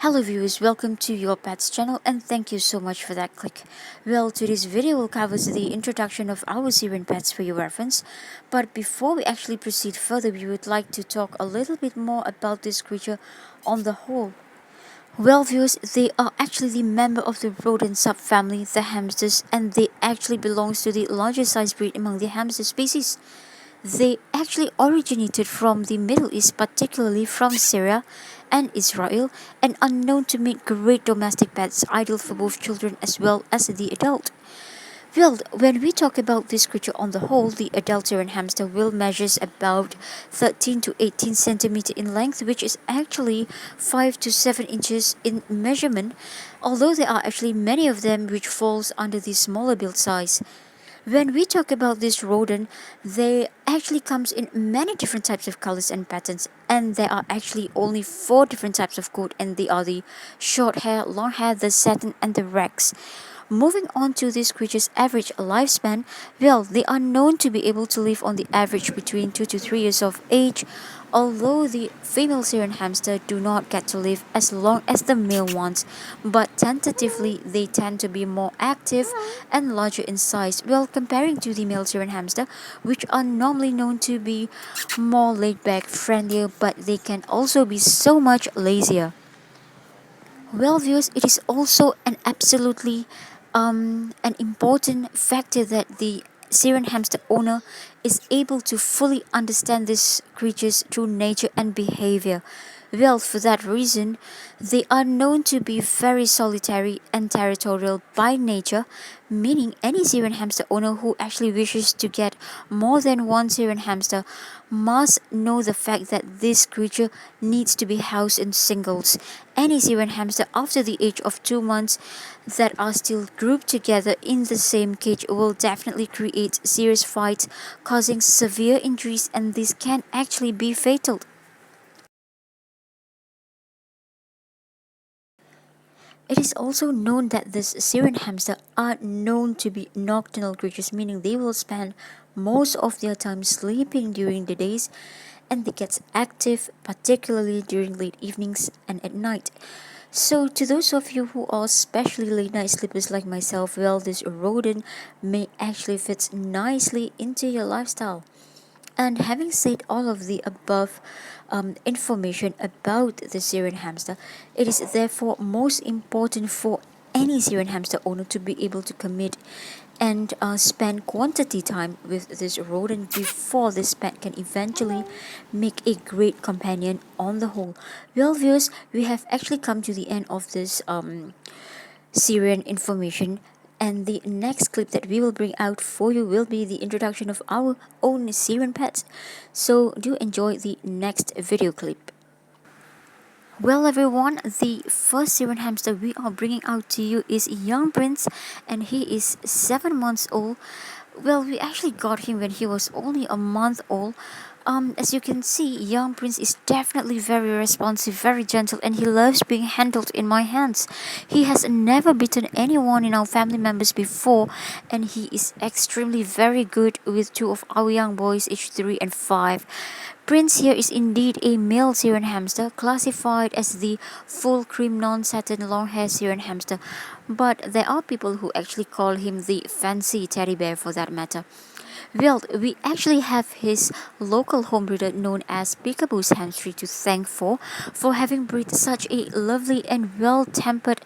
Hello viewers, welcome to your pet's channel and thank you so much for that click. Well, today's video will cover the introduction of our Syrian pets for your reference. But before we actually proceed further, we would like to talk a little bit more about this creature on the whole. Well viewers, they are actually the member of the rodent subfamily, the hamsters, and they actually belongs to the largest size breed among the hamster species. They actually originated from the Middle East, particularly from Syria and Israel, and are known to make great domestic pets, ideal for both children as well as the adult. Well, when we talk about this creature on the whole, the adult Syrian hamster will measures about 13 to 18 centimeter in length, which is actually 5 to 7 inches in measurement, although there are actually many of them which falls under the smaller build size. When we talk about this rodent, they actually comes in many different types of colors and patterns, and there are actually only 4 different types of coat, and they are the short hair, long hair, the satin, and the rex. Moving on to this creature's average lifespan, well, they are known to be able to live on the average between 2 to 3 years of age, although the female Syrian hamster do not get to live as long as the male ones, but tentatively they tend to be more active and larger in size, well, comparing to the male Syrian hamster, which are normally known to be more laid back, friendlier, but they can also be so much lazier. Well, viewers, it is also an important factor that the Syrian hamster owner is able to fully understand these creatures through nature and behavior. Well, for that reason, they are known to be very solitary and territorial by nature, meaning any Syrian hamster owner who actually wishes to get more than one Syrian hamster must know the fact that this creature needs to be housed in singles. Any Syrian hamster after the age of 2 months that are still grouped together in the same cage will definitely create serious fights, causing severe injuries, and this can actually be fatal. It is also known that these Syrian hamster are known to be nocturnal creatures, meaning they will spend most of their time sleeping during the days, and they get active particularly during late evenings and at night. So to those of you who are especially late night sleepers like myself, well, this rodent may actually fit nicely into your lifestyle. And having said all of the above information about the Syrian hamster, it is therefore most important for any Syrian hamster owner to be able to commit and spend quantity time with this rodent before this pet can eventually make a great companion on the whole. Well, viewers, we have actually come to the end of this Syrian information. And the next clip that we will bring out for you will be the introduction of our own Syrian pets. So do enjoy the next video clip. Well everyone, the first Syrian hamster we are bringing out to you is young Prince, and he is 7 months old. Well, we actually got him when he was only a month old. As you can see, young Prince is definitely very responsive, very gentle, and he loves being handled in my hands. He has never bitten anyone in our family members before, and he is extremely very good with 2 of our young boys, aged 3 and 5. Prince here is indeed a male Syrian hamster, classified as the full cream non-satin long-hair Syrian hamster, but there are people who actually call him the fancy teddy bear for that matter. Well, we actually have his local home breeder known as Peekaboo's Hamster to thank for having bred such a lovely and well-tempered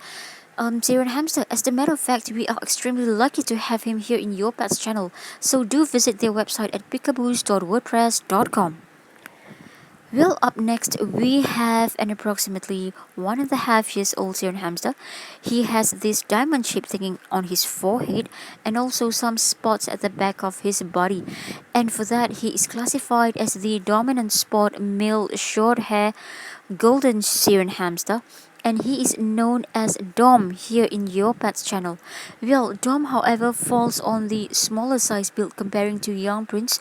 Syrian hamster. As a matter of fact, we are extremely lucky to have him here in your pet's channel. So do visit their website at peekaboos.wordpress.com. Well, up next we have an approximately 1.5 years old Syrian hamster. He has this diamond shaped thing on his forehead and also some spots at the back of his body. And for that, he is classified as the dominant spot male short hair golden Syrian hamster, and he is known as Dom here in your pet's channel. Well, Dom, however, falls on the smaller size build comparing to young Prince,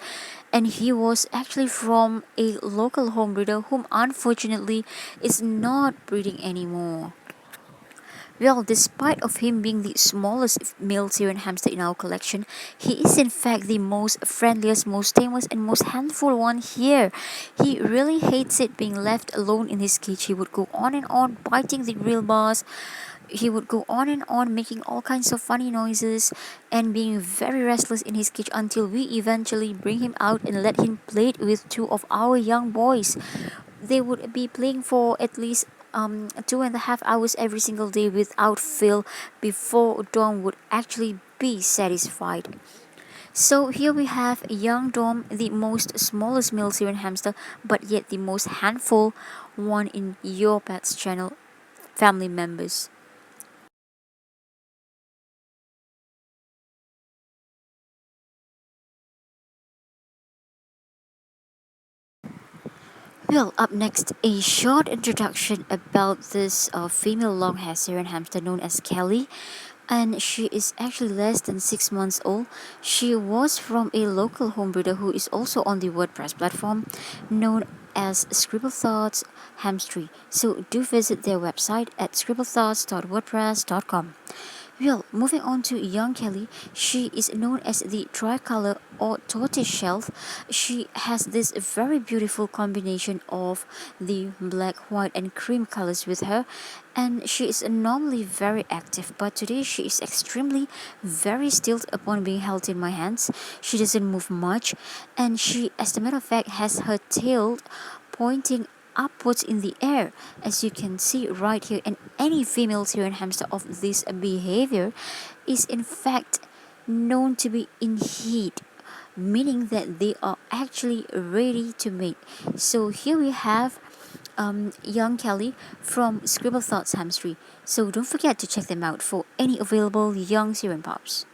and he was actually from a local home breeder whom unfortunately is not breeding anymore. Well, despite of him being the smallest male Syrian hamster in our collection, he is in fact the most friendliest, most tameless, and most handful one here. He really hates it being left alone in his cage. He would go on and on biting the grill bars. He would go on and on making all kinds of funny noises and being very restless in his cage until we eventually bring him out and let him play with two of our young boys. They would be playing for at least 2.5 hours every single day without fail before Dom would actually be satisfied. So here we have young Dom, the most smallest male Syrian hamster, but yet the most handful one in your pet's channel family members. Well, up next, a short introduction about this female long haired Syrian hamster known as Kelly. And she is actually less than 6 months old. She was from a local home breeder who is also on the WordPress platform known as Scribble Thoughts Hamstry. So do visit their website at scribblethoughts.wordpress.com. Well, moving on to young Kelly, she is known as the tricolor or tortoise shell. She has this very beautiful combination of the black, white, and cream colors with her, and she is normally very active. But today she is extremely very still upon being held in my hands. She doesn't move much, and she, as a matter of fact, has her tail pointing upwards in the air, as you can see right here. And any female Syrian hamster of this behavior is in fact known to be in heat, meaning that they are actually ready to mate. So here we have young Kelly from Scribble Thoughts Hamstry. So don't forget to check them out for any available young Syrian pups.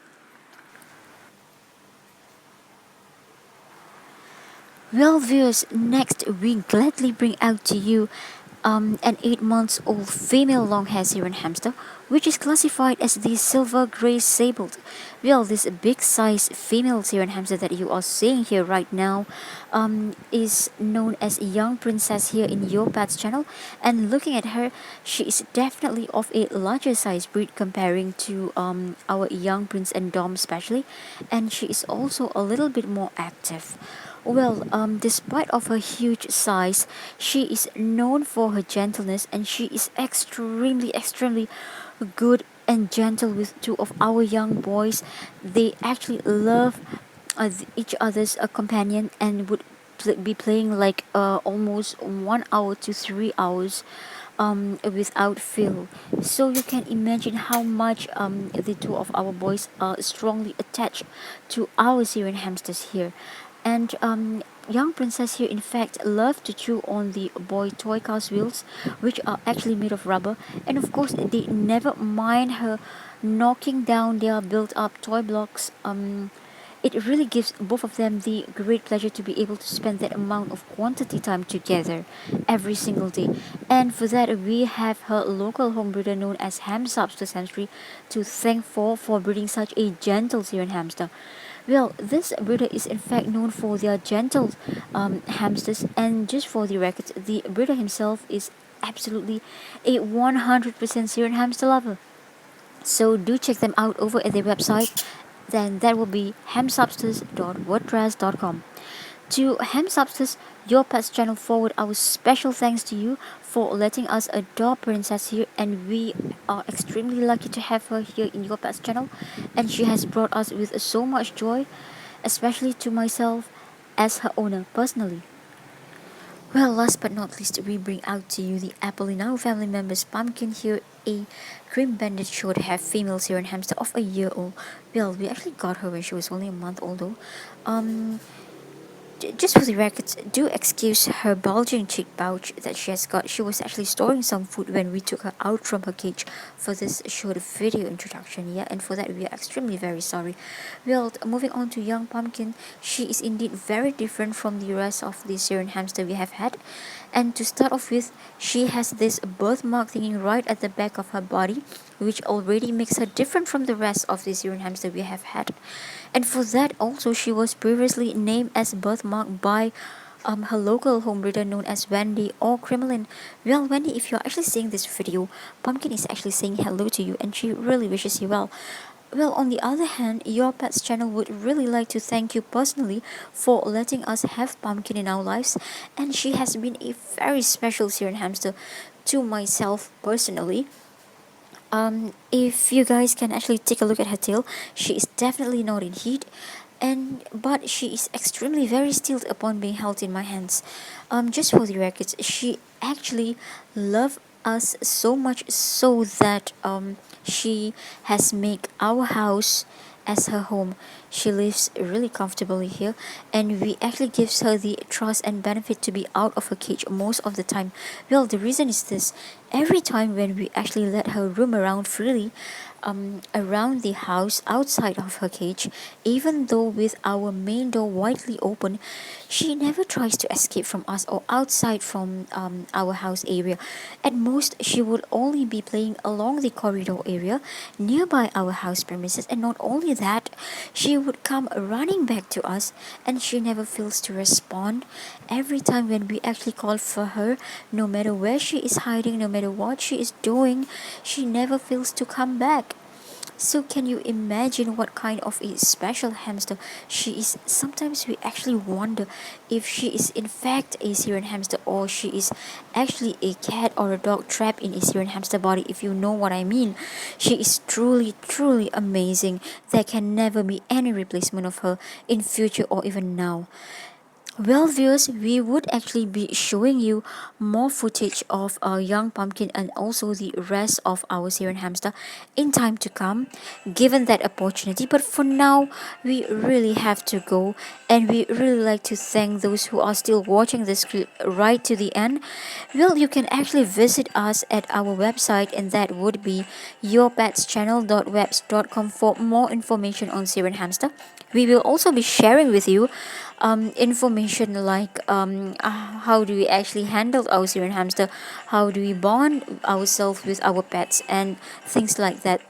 Well, viewers, next we gladly bring out to you an 8 months old female long haired Syrian hamster, which is classified as the silver grey sabled. Well, this big size female Syrian hamster that you are seeing here right now is known as young princess here in your pet's channel. And looking at her, she is definitely of a larger size breed comparing to our young prince and dom especially, and she is also a little bit more active. Well, despite of her huge size, she is known for her gentleness, and she is extremely good and gentle with two of our young boys. They actually love each other's companion and would be playing like almost 1 hour to 3 hours without fail. So you can imagine how much the two of our boys are strongly attached to our Syrian hamsters here. And young princess here in fact love to chew on the boy toy cars wheels, which are actually made of rubber. And of course they never mind her knocking down their built up toy blocks. It really gives both of them the great pleasure to be able to spend that amount of quantity time together every single day. And for that, we have her local home breeder known as Hamster Hamstry to thank for breeding such a gentle Syrian hamster. Well, this breeder is in fact known for their gentle hamsters, and just for the record, the breeder himself is absolutely a 100% Syrian hamster lover. So do check them out over at their website. Then that will be hamsubstance.wordpress.com. To Hamsubstance, your pet's channel, forward our special thanks to you for letting us adopt Princess here, and we are extremely lucky to have her here in your pet's channel, and she has brought us with so much joy, especially to myself as her owner personally. Well, last but not least, we bring out to you the apple in our family members pumpkin here, a cream banded short hair female Syrian hamster of a year old. Well, we actually got her when she was only a month old though. Um, just for the records, do excuse her bulging cheek pouch that she has got. She was actually storing some food when we took her out from her cage for this short video introduction. Yeah, and for that we are extremely very sorry. Well, moving on to young pumpkin, she is indeed very different from the rest of the Syrian hamster we have had. And to start off with, she has this birthmark thingy right at the back of her body, which already makes her different from the rest of the Syrian hamster we have had. And for that also, she was previously named as birthmark by her local home breeder known as Wendy or Kremlin. Well, Wendy, if you're actually seeing this video, Pumpkin is actually saying hello to you and she really wishes you well. Well, on the other hand, Your Pets channel would really like to thank you personally for letting us have Pumpkin in our lives, and she has been a very special Syrian hamster to myself personally. If you guys can actually take a look at her tail, she is definitely not in heat, and but she is extremely very still upon being held in my hands. Just for the records, she actually loved us so much so that she has made our house as her home. She lives really comfortably here, and we actually gives her the trust and benefit to be out of her cage most of the time. Well, the reason is this: every time when we actually let her roam around freely, around the house outside of her cage, even though with our main door widely open, she never tries to escape from us or outside from our house area. At most, she would only be playing along the corridor area nearby our house premises, and not only that, she would come running back to us, and she never fails to respond every time when we actually call for her. No matter where she is hiding, no matter what she is doing, she never fails to come back. So can you imagine what kind of a special hamster she is? Sometimes we actually wonder if she is in fact a Syrian hamster, or she is actually a cat or a dog trapped in a Syrian hamster body, if you know what I mean. She is truly, truly amazing. There can never be any replacement of her in future or even now. Well, viewers, we would actually be showing you more footage of our young pumpkin and also the rest of our Syrian hamster in time to come, given that opportunity. But for now, we really have to go, and we really like to thank those who are still watching this clip right to the end. Well, you can actually visit us at our website, and that would be yourpetschannel.webs.com for more information on Syrian hamster. We will also be sharing with you information like how do we actually handle our Syrian hamster, how do we bond ourselves with our pets, and things like that.